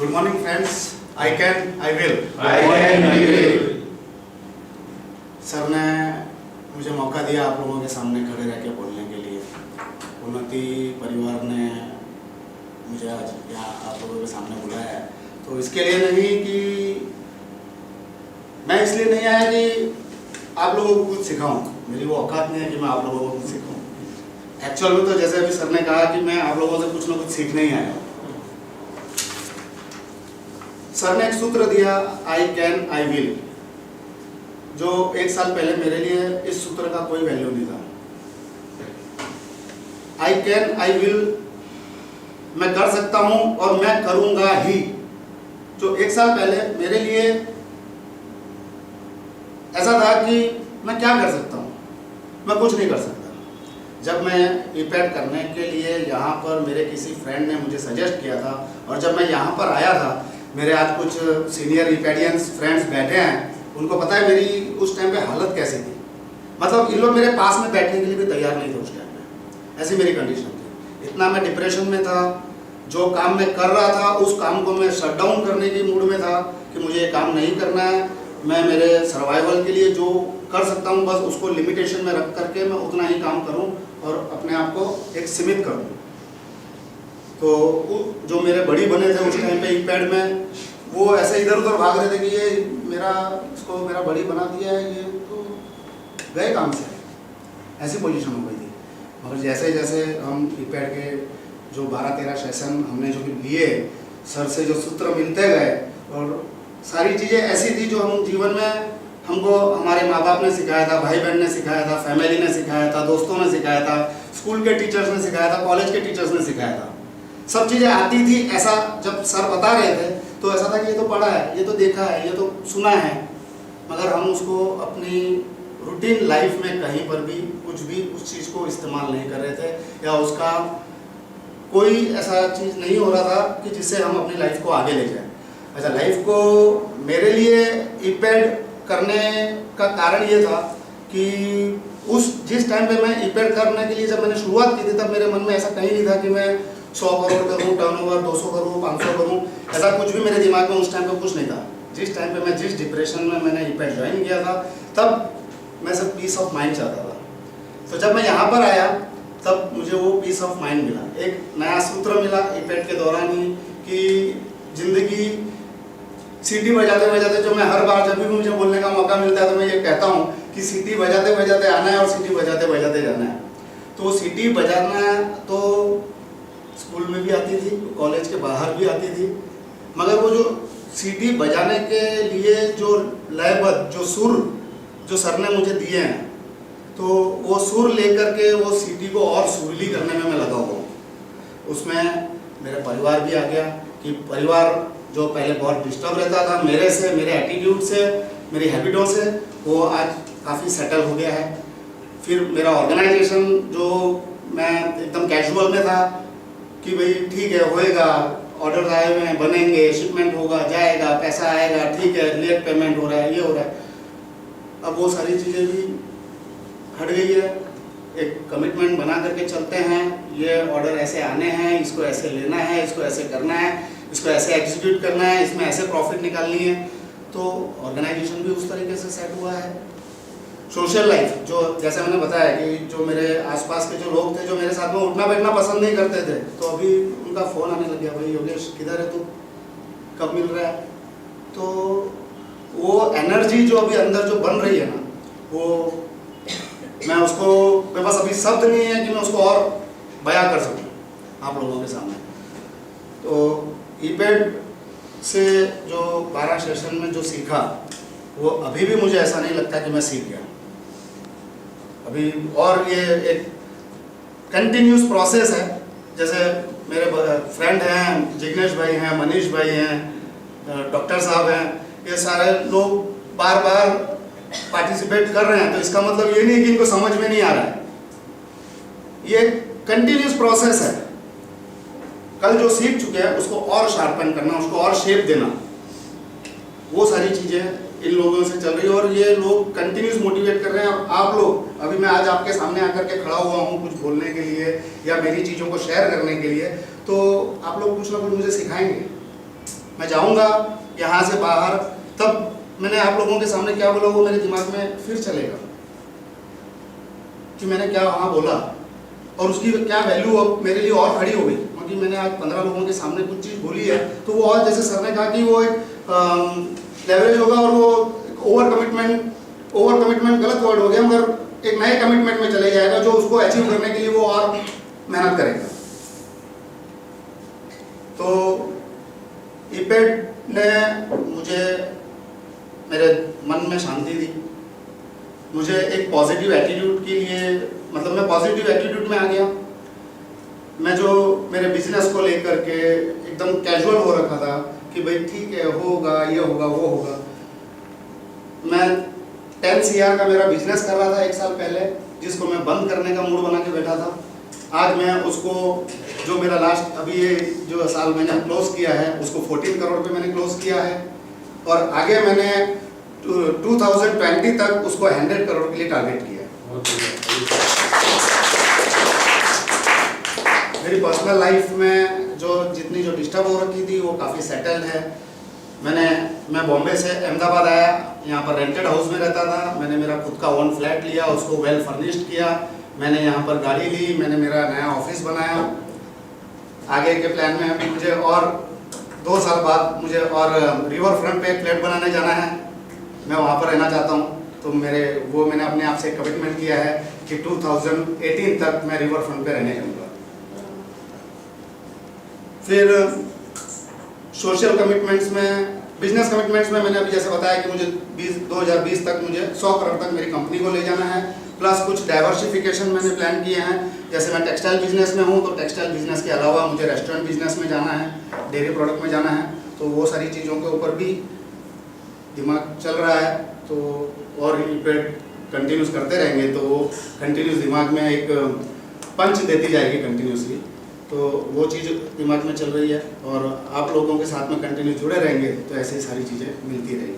Good morning, friends. I can, I will. I can, I will. Sir ने मुझे मौका दिया आप लोगों के सामने खड़े रह के बोलने के लिए। उन्नति परिवार ने मुझे आज यहाँ आप लोगों के सामने बुलाया है, तो इसके लिए नहीं कि मैं इसलिए नहीं आया कि आप लोगों को कुछ सिखाऊं। मेरी वो औकात नहीं है कि मैं आप लोगों को कुछ सिखाऊं। एक्चुअल में तो जैसे अभी सर ने कहा कि मैं आप लोगों से कुछ ना कुछ सीखने ही आया हूँ। सर ने एक सूत्र दिया, आई कैन, आई विल, जो एक साल पहले मेरे लिए इस सूत्र का कोई वैल्यू नहीं था। आई कैन, आई विल, मैं कर सकता हूं और मैं करूंगा ही, जो एक साल पहले मेरे लिए ऐसा था कि मैं क्या कर सकता हूं, मैं कुछ नहीं कर सकता। जब मैं ईपैड करने के लिए यहाँ पर मेरे किसी फ्रेंड ने मुझे सजेस्ट किया था, और जब मैं यहाँ पर आया था, मेरे आज कुछ सीनियर ईपैडियंस फ्रेंड्स बैठे हैं, उनको पता है मेरी उस टाइम पे हालत कैसी थी। मतलब इन लोग मेरे पास में बैठने के लिए भी तैयार नहीं थे उस टाइम पे, ऐसी मेरी कंडीशन थी। इतना मैं डिप्रेशन में था, जो काम मैं कर रहा था उस काम को मैं शट डाउन करने की मूड में था कि मुझे ये काम नहीं करना है। मैं मेरे सर्वाइवल के लिए जो कर सकता हूँ बस उसको लिमिटेशन में रख करके मैं उतना ही काम करूँ और अपने आप को एक सीमित करूँ। तो जो मेरे बड़ी बने थे उस टाइम पे ईपैड में, वो ऐसे इधर उधर भाग रहे थे कि ये इसको मेरा बड़ी बना दिया है, ये तो गए काम से, ऐसी पोजीशन हो गई थी। मगर जैसे जैसे हम ईपैड के जो 12-13 सेशन हमने जो लिए, सर से जो सूत्र मिलते गए, और सारी चीज़ें ऐसी थी जो हम जीवन में हमको हमारे माँ बाप ने सिखाया था, भाई बहन ने सिखाया था, फैमिली ने सिखाया था, दोस्तों ने सिखाया था, स्कूल के टीचर्स ने सिखाया था, कॉलेज के टीचर्स ने सिखाया था। सब चीज़ें आती थी। ऐसा जब सर बता रहे थे तो ऐसा था कि ये तो पढ़ा है, ये तो देखा है, ये तो सुना है, मगर हम उसको अपनी रूटीन लाइफ में कहीं पर भी कुछ भी उस चीज़ को इस्तेमाल नहीं कर रहे थे, या उसका कोई ऐसा चीज़ नहीं हो रहा था कि जिससे हम अपनी लाइफ को आगे ले जाएं। अच्छा, लाइफ को मेरे लिए ईपैड करने का कारण ये था कि जिस टाइम पे मैं ईपैड करने के लिए जब मैंने शुरुआत की थी, तब मेरे मन में ऐसा कहीं नहीं था कि मैं 100 करोड़ करूँ टर्नओवर, 200 करूँ, 500 करूँ, ऐसा कुछ भी मेरे दिमाग में उस टाइम पे कुछ नहीं था। जिस टाइम पे मैं जिस डिप्रेशन में मैंने ईपैड ज्वाइन किया था, तब मैं सब पीस ऑफ माइंड चाहता था। तो जब मैं यहाँ पर आया तब मुझे वो पीस ऑफ माइंड मिला, एक नया सूत्र मिला ईपैड के दौरान ही, कि जिंदगी सीटी बजाते बजाते, जो मैं हर बार जब भी मुझे बोलने का मौका मिलता है तो मैं ये कहता हूँ कि सीटी बजाते बजाते आना है और सीटी बजाते बजाते जाना है। तो सीटी बजाना तो स्कूल में भी आती थी, कॉलेज के बाहर भी आती थी, मगर वो जो सीटी बजाने के लिए जो लयबद्ध, जो सुर जो सर ने मुझे दिए हैं, तो वो सुर लेकर के वो सीटी को और सुरीली करने में मैं लगा हुआ हूँ। उसमें मेरा परिवार भी आ गया, कि परिवार जो पहले बहुत डिस्टर्ब रहता था मेरे से, मेरे एटीट्यूड से, मेरी हैबिटों से, वो आज काफ़ी सेटल हो गया है। फिर मेरा ऑर्गेनाइजेशन जो मैं एकदम कैजुअल में था कि भाई ठीक है, होएगा, ऑर्डर आए हुए हैं, बनेंगे, शिपमेंट होगा, जाएगा, पैसा आएगा, ठीक है, लेट पेमेंट हो रहा है, ये हो रहा है, अब वो सारी चीज़ें भी हट गई है। एक कमिटमेंट बना करके चलते हैं, ये ऑर्डर ऐसे आने हैं, इसको ऐसे लेना है, इसको ऐसे करना है, इसको ऐसे एग्जीक्यूट करना है, इसमें ऐसे प्रॉफिट निकालनी है। तो ऑर्गेनाइजेशन भी उस तरीके से सेट हुआ है। सोशल लाइफ, जो जैसे मैंने बताया कि जो मेरे आसपास के जो लोग थे, जो मेरे साथ में उठना बैठना पसंद नहीं करते थे, तो अभी उनका फ़ोन आने लग गया, भाई योगेश किधर है तू, कब मिल रहा है। तो वो एनर्जी जो अभी अंदर जो बन रही है ना, वो मैं उसको, मेरे पास अभी शब्द नहीं है कि मैं उसको और बयां कर सकूं आप लोगों के सामने। तो ईपैड से जो 12 सेशन में जो सीखा, वो अभी भी मुझे ऐसा नहीं लगता कि मैं सीख गया अभी, और ये एक कंटिन्यूस प्रोसेस है। जैसे मेरे फ्रेंड हैं, जिग्नेश भाई हैं, मनीष भाई हैं, डॉक्टर साहब हैं, ये सारे लोग बार बार पार्टिसिपेट कर रहे हैं, तो इसका मतलब ये नहीं कि इनको समझ में नहीं आ रहा है। ये कंटिन्यूस प्रोसेस है। कल जो सीख चुके हैं उसको और शार्पन करना, उसको और शेप देना, वो सारी चीज़ें इन लोगों से चल रही है, और ये लोग कंटिन्यूस मोटिवेट कर रहे हैं। आप लोग, अभी मैं आज आपके सामने आकर के खड़ा हुआ हूँ कुछ बोलने के लिए या मेरी चीज़ों को शेयर करने के लिए, तो आप लोग कुछ ना कुछ मुझे सिखाएंगे। मैं जाऊंगा यहाँ से बाहर, तब मैंने आप लोगों के सामने क्या बोला वो मेरे दिमाग में फिर चलेगा कि मैंने क्या वहाँ बोला और उसकी क्या वैल्यू अब मेरे लिए और खड़ी हो गई, क्योंकि मैंने आज 15 लोगों के सामने कुछ चीज़ बोली है। तो वो और जैसे सर ने कहा कि वो एक लेवरेज होगा और वो ओवर कमिटमेंट गलत वर्ड हो गया, मगर एक नए कमिटमेंट में चले जाएगा जो उसको अचीव करने के लिए वो और मेहनत करेगा। तो ईपेड ने मुझे मेरे मन में शांति दी, मुझे एक पॉजिटिव एटीट्यूड के लिए, मतलब मैं पॉजिटिव एटीट्यूड में आ गया। मैं जो मेरे बिजनेस को लेकर के एकदम कैजुअल हो रखा था कि भाई ठीक है, होगा, ये होगा, वो होगा। मैं 10 CR का मेरा बिजनेस कर रहा था 1 साल पहले, जिसको मैं बंद करने का मूड बना के बैठा था। आज मैं उसको, जो मेरा लास्ट अभी ये जो साल मैंने क्लोज किया है, उसको 14 करोड़ पे मैंने क्लोज किया है और आगे मैंने 2020 तक उसको 100 करोड़ के लिए टारगेट किया है। मेरी पर्सनल लाइफ में जितनी डिस्टर्ब हो रखी थी वो काफ़ी सेटल है। मैं बॉम्बे से अहमदाबाद आया, यहाँ पर रेंटेड हाउस में रहता था। मैंने मेरा खुद का ओन फ्लैट लिया, उसको वेल फर्निश्ड किया। मैंने यहाँ पर गाड़ी ली, मैंने मेरा नया ऑफिस बनाया। आगे के प्लान में अभी मुझे और 2 साल बाद मुझे और रिवर फ्रंट पे एक फ्लैट बनाने जाना है, मैं वहाँ पर रहना चाहता हूँ। तो मैंने अपने आप से कमिटमेंट किया है कि 2018 तक मैं रिवर फ्रंट पे रहने जाऊँगा। फिर सोशल कमिटमेंट्स में, बिजनेस कमिटमेंट्स में मैंने अभी जैसे बताया कि मुझे 2020 तक मुझे 100 करोड़ तक मेरी कंपनी को ले जाना है। प्लस कुछ डाइवर्सिफिकेशन मैंने प्लान किए हैं, जैसे मैं टेक्सटाइल बिजनेस में हूँ तो टेक्सटाइल बिजनेस के अलावा मुझे रेस्टोरेंट बिजनेस में जाना है, डेयरी प्रोडक्ट में जाना है। तो वो सारी चीज़ों के ऊपर भी दिमाग चल रहा है। तो और ईपेड कंटिन्यूस करते रहेंगे तो वो कंटिन्यूस दिमाग में एक पंच देती जाएगी कंटिन्यूसली। तो वो चीज़ दिमाग में चल रही है और आप लोगों के साथ में कंटिन्यू जुड़े रहेंगे तो ऐसी सारी चीज़ें मिलती रहेंगी।